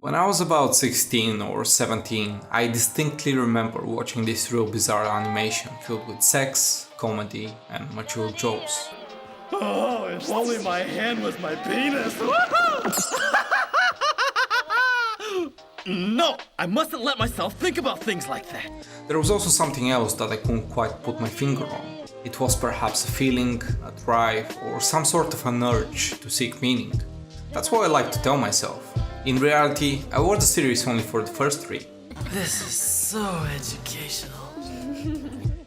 When I was about 16 or 17, I distinctly remember watching this real bizarre animation filled with sex, comedy, and mature jokes. Oh, if only my hand was my penis! No, I mustn't let myself think about things like that. There was also something else that I couldn't quite put my finger on. It was perhaps a feeling, a drive, or some sort of an urge to seek meaning. That's what I like to tell myself. In reality, I watched the series only for the first three. This is so educational.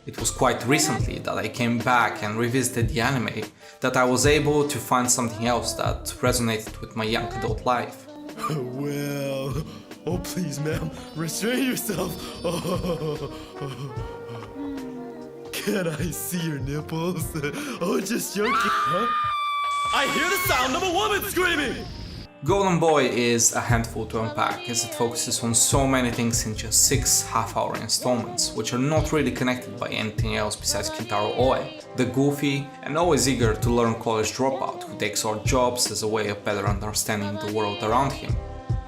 It was quite recently that I came back and revisited the anime that I was able to find something else that resonated with my young adult life. Well, oh please ma'am, restrain yourself. Can I see your nipples? Oh, just joking. Huh? I hear the sound of a woman screaming! Golden Boy is a handful to unpack as it focuses on so many things in just 6 half-hour installments, which are not really connected by anything else besides Kintaro Oe, the goofy and always eager to learn college dropout who takes odd jobs as a way of better understanding the world around him.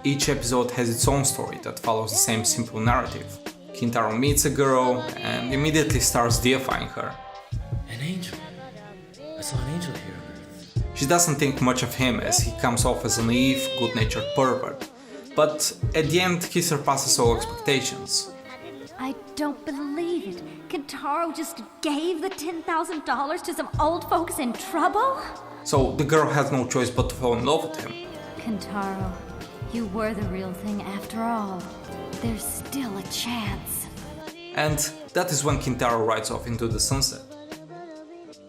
Each episode has its own story that follows the same simple narrative. Kintaro meets a girl and immediately starts deifying her. An angel. I saw an angel here on Earth. She doesn't think much of him as he comes off as a naive, good-natured pervert, but at the end he surpasses all expectations. I don't believe it. Kintaro just gave the $10,000 to some old folks in trouble? So the girl has no choice but to fall in love with him. Kintaro, you were the real thing after all. There's still a chance. And that is when Kintaro rides off into the sunset.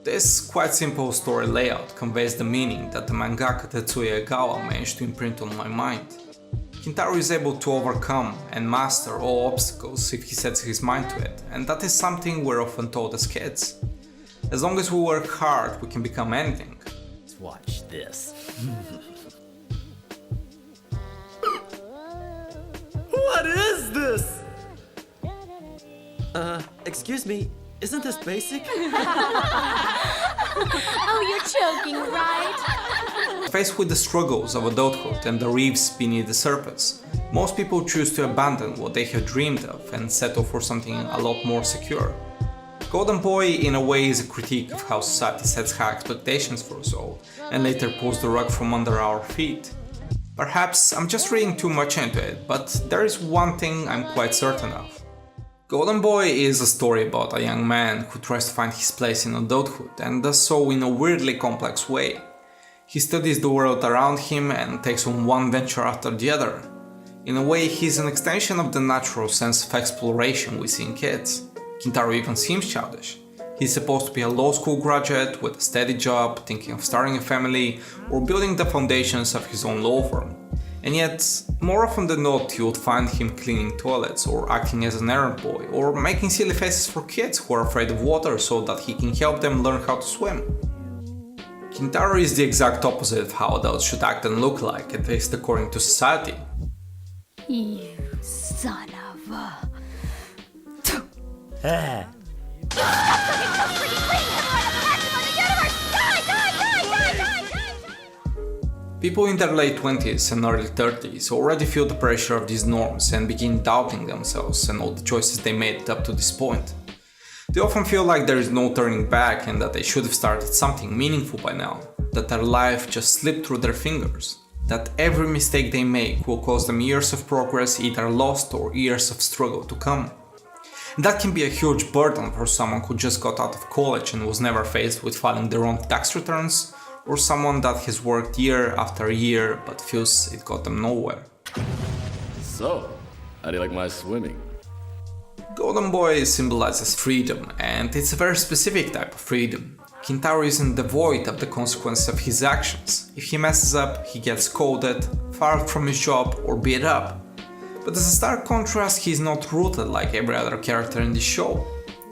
This quite simple story layout conveys the meaning that the mangaka Tetsuya Egawa managed to imprint on my mind. Kintaro is able to overcome and master all obstacles if he sets his mind to it, and that is something we're often taught as kids. As long as we work hard, we can become anything. Let's watch this. What is this? Excuse me, isn't this basic? Oh, you're joking, right? Faced with the struggles of adulthood and the reefs beneath the surface, most people choose to abandon what they have dreamed of and settle for something a lot more secure. Golden Boy in a way is a critique of how society sets high expectations for us all and later pulls the rug from under our feet. Perhaps I'm just reading too much into it, but there is one thing I'm quite certain of. Golden Boy is a story about a young man who tries to find his place in adulthood and does so in a weirdly complex way. He studies the world around him and takes on one venture after the other. In a way, he's an extension of the natural sense of exploration we see in kids. Kintaro even seems childish. He's supposed to be a law school graduate with a steady job, thinking of starting a family or building the foundations of his own law firm. And yet, more often than not, you would find him cleaning toilets or acting as an errand boy or making silly faces for kids who are afraid of water so that he can help them learn how to swim. Kintaro is the exact opposite of how adults should act and look like, at least according to society. You son of a... People in their late 20s and early 30s already feel the pressure of these norms and begin doubting themselves and all the choices they made up to this point. They often feel like there is no turning back and that they should have started something meaningful by now, that their life just slipped through their fingers, that every mistake they make will cost them years of progress either lost or years of struggle to come. And that can be a huge burden for someone who just got out of college and was never faced with filing their own tax returns, or someone that has worked year after year but feels it got them nowhere. So, how do you like my swimming? Golden Boy symbolizes freedom, and it's a very specific type of freedom. Kintaro isn't devoid of the consequences of his actions. If he messes up, he gets scolded, fired from his job, or beat up. But as a stark contrast, he's not rooted like every other character in the show.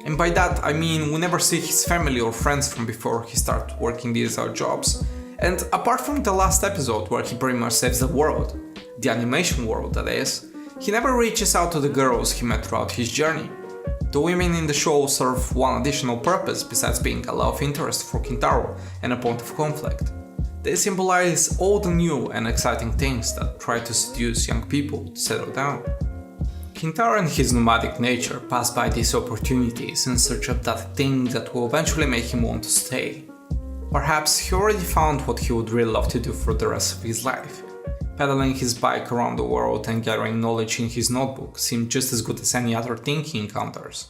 And by that I mean we never see his family or friends from before he starts working these odd jobs. And apart from the last episode where he pretty much saves the world, the animation world that is, he never reaches out to the girls he met throughout his journey. The women in the show serve one additional purpose besides being a love interest for Kintaro and a point of conflict. They symbolize all the new and exciting things that try to seduce young people to settle down. Kintaro and his nomadic nature pass by these opportunities in search of that thing that will eventually make him want to stay. Perhaps he already found what he would really love to do for the rest of his life. Pedaling his bike around the world and gathering knowledge in his notebook seemed just as good as any other thing he encounters.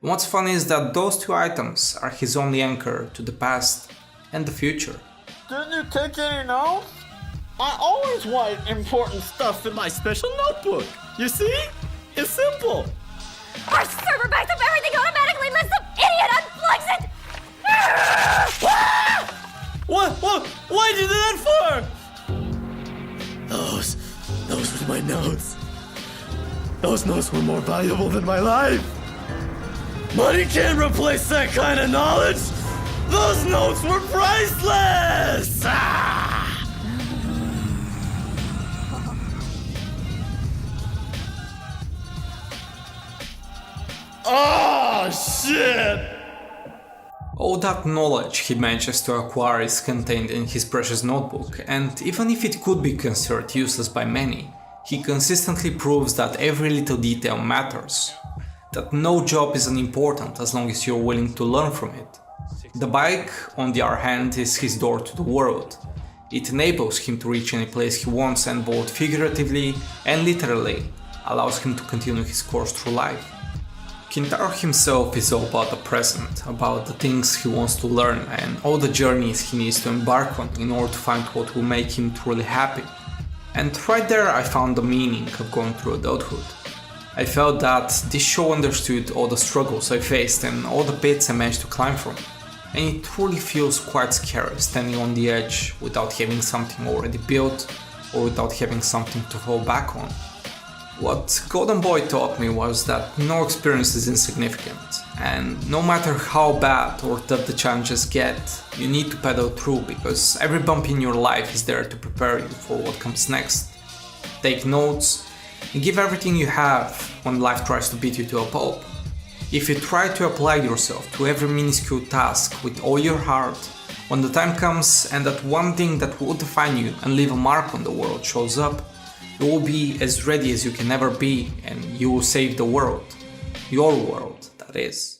And what's funny is that those two items are his only anchor to the past and the future. Didn't you take any notes? I always write important stuff in my special notebook. You see? It's simple. Our server backs up everything automatically unless some idiot unplugs it! What? Why'd you do that for? Those were my notes. Those notes were more valuable than my life. Money can't replace that kind of knowledge. Those notes were priceless! Oh, shit! All that knowledge he manages to acquire is contained in his precious notebook, and even if it could be considered useless by many, he consistently proves that every little detail matters, that no job is unimportant as long as you're willing to learn from it. The bike, on the other hand, is his door to the world. It enables him to reach any place he wants and both figuratively and literally allows him to continue his course through life. Kintaro himself is all about the present, about the things he wants to learn and all the journeys he needs to embark on in order to find what will make him truly happy. And right there I found the meaning of going through adulthood. I felt that this show understood all the struggles I faced and all the pits I managed to climb from. And it truly feels quite scary standing on the edge without having something already built or without having something to fall back on. What Golden Boy taught me was that no experience is insignificant, and no matter how bad or tough the challenges get, you need to pedal through because every bump in your life is there to prepare you for what comes next. Take notes and give everything you have when life tries to beat you to a pulp. If you try to apply yourself to every minuscule task with all your heart, when the time comes and that one thing that will define you and leave a mark on the world shows up, you will be as ready as you can ever be and you will save the world. Your world, that is.